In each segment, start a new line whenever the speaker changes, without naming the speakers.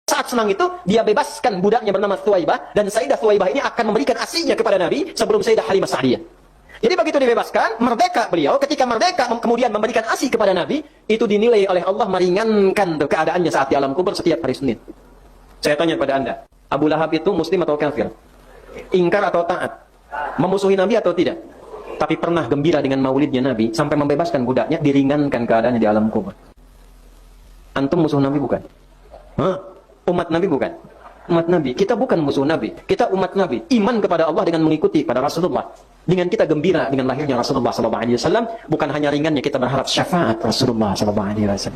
Saat senang itu, dia bebaskan budaknya bernama Thuwaibah, dan Sayyidah Thuwaibah ini akan memberikan asinya kepada Nabi sebelum Sayyidah Halimah Sa'diyah. Jadi begitu dibebaskan, merdeka beliau, ketika merdeka kemudian memberikan asi kepada Nabi, itu dinilai oleh Allah meringankan keadaannya saat di alam kubur setiap hari Senin. Saya tanya pada Anda, Abu Lahab itu muslim atau kafir? Ingkar atau taat? Memusuhi Nabi atau tidak? Tapi pernah gembira dengan maulidnya Nabi, sampai membebaskan budaknya, diringankan keadaannya di alam kubur. Antum musuh Nabi bukan? Hah? Umat Nabi bukan? Umat Nabi. Kita bukan musuh Nabi. Kita umat Nabi. Iman kepada Allah dengan mengikuti pada Rasulullah. Dengan kita gembira dengan lahirnya Rasulullah SAW. Bukan hanya ringannya, kita berharap syafaat Rasulullah SAW.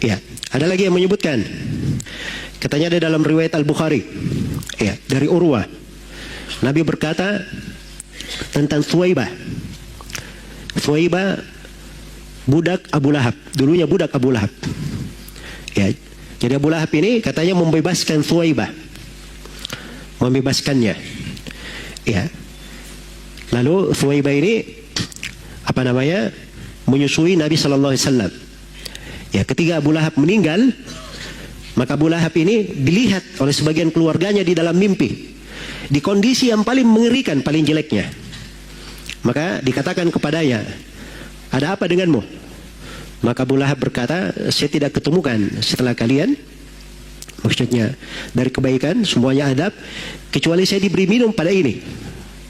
Ya, ada lagi yang menyebutkan. Katanya ada dalam riwayat Al-Bukhari. Ya, dari Urwah. Nabi berkata tentang Thuwaibah. Thuwaibah budak Abu Lahab. Dulunya budak Abu Lahab. Ya, jadi Abu Lahab ini katanya membebaskan Thuwaibah. Membebaskannya. Ya. Lalu Thuwaibah ini menyusui Nabi sallallahu alaihi wasallam. Ya, ketika Abu Lahab meninggal, maka Abu Lahab ini dilihat oleh sebagian keluarganya di dalam mimpi. Di kondisi yang paling mengerikan, paling jeleknya. Maka dikatakan kepadanya, "Ada apa denganmu?" Maka Abu Lahab berkata, "Saya tidak ketemukan setelah kalian, maksudnya dari kebaikan semuanya adab, kecuali saya diberi minum pada ini."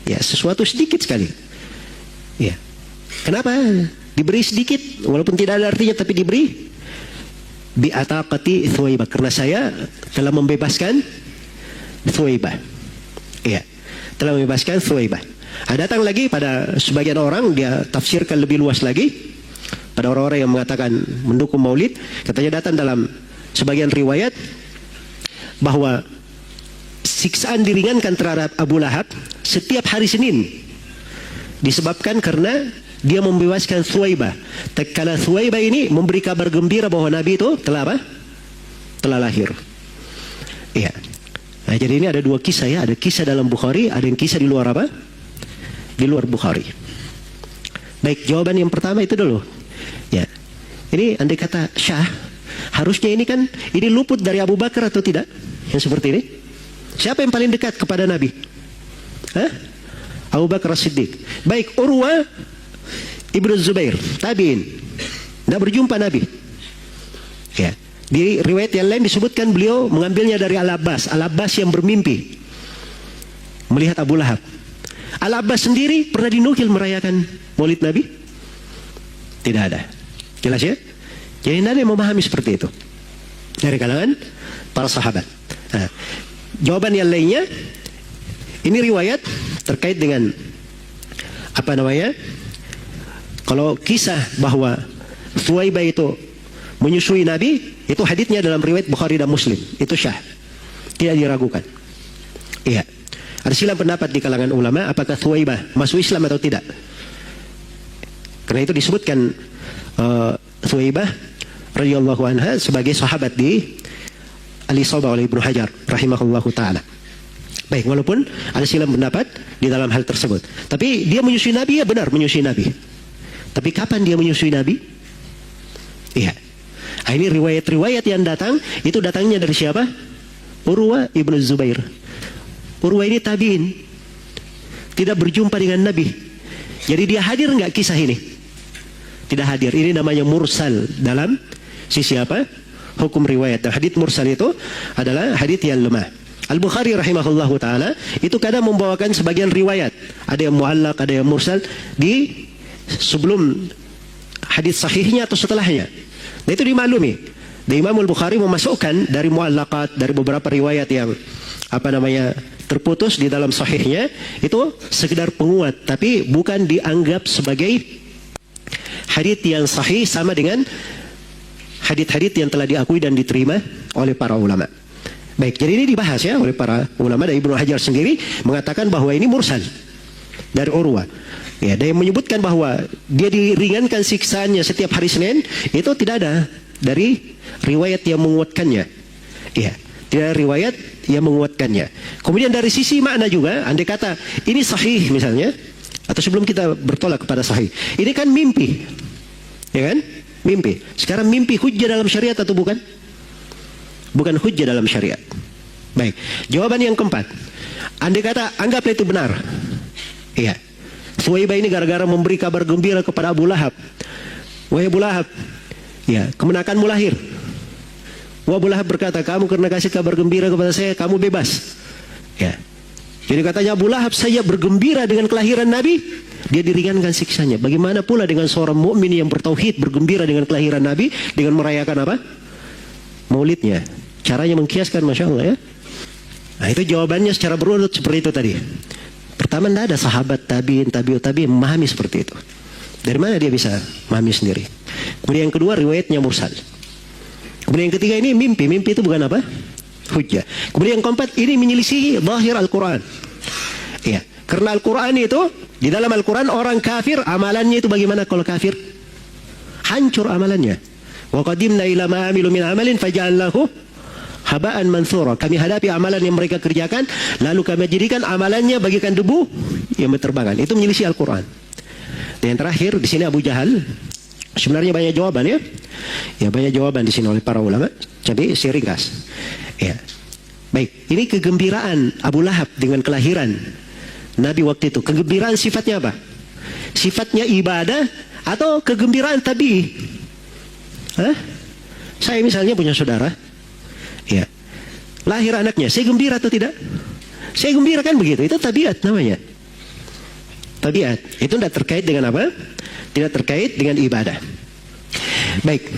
Ya, sesuatu sedikit sekali. Ya. Kenapa diberi sedikit walaupun tidak ada artinya, tapi diberi? Bi ataqati Thuwaibah, karena saya telah membebaskan Thuwaibah. Ya. Telah membebaskan Thuwaibah. Datang lagi pada sebagian orang, dia tafsirkan lebih luas lagi. Pada orang-orang yang mengatakan mendukung maulid, katanya datang dalam sebagian riwayat bahwa siksaan diringankan terhadap Abu Lahab setiap hari Senin disebabkan karena dia membebaskan Thuwaibah. Tatkala Thuwaibah ini memberi kabar gembira bahwa Nabi itu telah apa? Telah lahir. Iya. Nah, jadi ini ada dua kisah ya, ada kisah dalam Bukhari, ada yang kisah di luar apa? Di luar Bukhari. Baik, jawaban yang pertama itu dulu. Ya, ini andai kata Syah, harusnya ini kan ini luput dari Abu Bakar atau tidak? Yang seperti ini. Siapa yang paling dekat kepada Nabi? Hah? Abu Bakar As-Siddiq. Baik, Urwa Ibnu Zubair, tabi'in, tidak berjumpa Nabi. Ya, di riwayat yang lain disebutkan beliau mengambilnya dari Al-Abbas. Al-Abbas yang bermimpi melihat Abu Lahab. Al-Abbas sendiri pernah dinukil merayakan Maulid Nabi? Tidak ada. Jelas ya? Jadi tidak ada yang memahami seperti itu dari kalangan para sahabat. Nah, jawaban yang lainnya, ini riwayat terkait dengan kalau kisah bahwa Thuwaibah itu menyusui Nabi, itu haditsnya dalam riwayat Bukhari dan Muslim. Itu syah, tidak diragukan. Iya. Ada silang pendapat di kalangan ulama apakah Thuwaibah masuk Islam atau tidak. Karena itu disebutkan Thuwaibah radhiyallahu anha sebagai sahabat di Al-Isabah oleh Ibnu Hajar rahimahullahu taala. Baik, walaupun ada silang pendapat di dalam hal tersebut. Tapi dia menyusui Nabi, ya benar menyusui Nabi. Tapi kapan dia menyusui Nabi? Iya. Nah, ini riwayat-riwayat yang datang, itu datangnya dari siapa? Urwa Ibnu Zubair. Urwa ini tabi'in, tidak berjumpa dengan Nabi. Jadi dia hadir nggak kisah ini? Tidak hadir. Ini namanya mursal dalam sisi apa? Hukum riwayat. Dan hadits mursal itu adalah hadits yang lemah. Al-Bukhari rahimahullahu ta'ala itu kadang membawakan sebagian riwayat. Ada yang muallaq, ada yang mursal di sebelum hadits sahihnya atau setelahnya. Nah, itu dimaklumi. Dan Imam Al-Bukhari memasukkan dari muallaqat, dari beberapa riwayat yang terputus di dalam sahihnya, itu sekedar penguat, tapi bukan dianggap sebagai hadits yang sahih sama dengan hadits-hadits yang telah diakui dan diterima oleh para ulama. Baik, jadi ini dibahas ya oleh para ulama, dan Ibnu Hajar sendiri mengatakan bahwa ini mursal dari Urwa. Ya, dan yang menyebutkan bahwa dia diringankan siksaannya setiap hari Senin, itu tidak ada dari riwayat yang menguatkannya. Ya, tidak ada riwayat yang menguatkannya. Kemudian dari sisi makna juga, andai kata ini sahih misalnya, atau sebelum kita bertolak kepada sahih, ini kan mimpi, ya kan? Mimpi. Sekarang mimpi hujjah dalam syariat atau bukan? bukan hujjah dalam syariat. Baik, jawaban yang keempat. Andai kata anggaplah itu benar. Iya. Thuwaibah ini gara-gara memberi kabar gembira kepada Abu Lahab. Wahai Abu Lahab, ya, kemenakanmu lahir. Wah, Abu Lahab berkata, kamu karena kasih kabar gembira kepada saya, kamu bebas. Ya. Jadi katanya Abu Lahab saja bergembira dengan kelahiran Nabi, dia diringankan siksanya. Bagaimana pula dengan seorang mukmin yang bertauhid bergembira dengan kelahiran Nabi dengan merayakan apa? Maulidnya. Caranya mengkiaskan, masya Allah ya. Nah, itu jawabannya secara berurut seperti itu tadi. Pertama, tidak ada sahabat tabiin memahami seperti itu. Dari mana dia bisa memahami sendiri? Kemudian yang kedua, riwayatnya mursal. Kemudian yang ketiga, ini mimpi. Mimpi itu bukan apa? Hujjah. Kemudian yang keempat, ini menyelisihi zahir Al-Quran. Iya. Karena Al-Quran itu, di dalam Al-Quran orang kafir, amalannya itu bagaimana kalau kafir? Hancur amalannya. Wa qadimna ila ma amilu min amalin faja'alnahu haba'an mansura. Kami hadapi amalan yang mereka kerjakan, lalu kami jadikan amalannya bagikan debu yang berterbangan. Itu menyelisih Al-Quran. Dan yang terakhir, di sini Abu Jahal. Sebenarnya banyak jawaban ya. Ya, banyak jawaban di sini oleh para ulama. Jadi saya ringkas. Ya. Baik, ini kegembiraan Abu Lahab dengan kelahiran Nabi waktu itu. Kegembiraan sifatnya apa? Sifatnya ibadah atau kegembiraan tabii? Hah? Saya misalnya punya saudara, ya, lahir anaknya, saya gembira atau tidak? Saya gembira kan begitu, itu tabiat namanya. Tabiat, itu tidak terkait dengan apa? Tidak terkait dengan ibadah. Baik.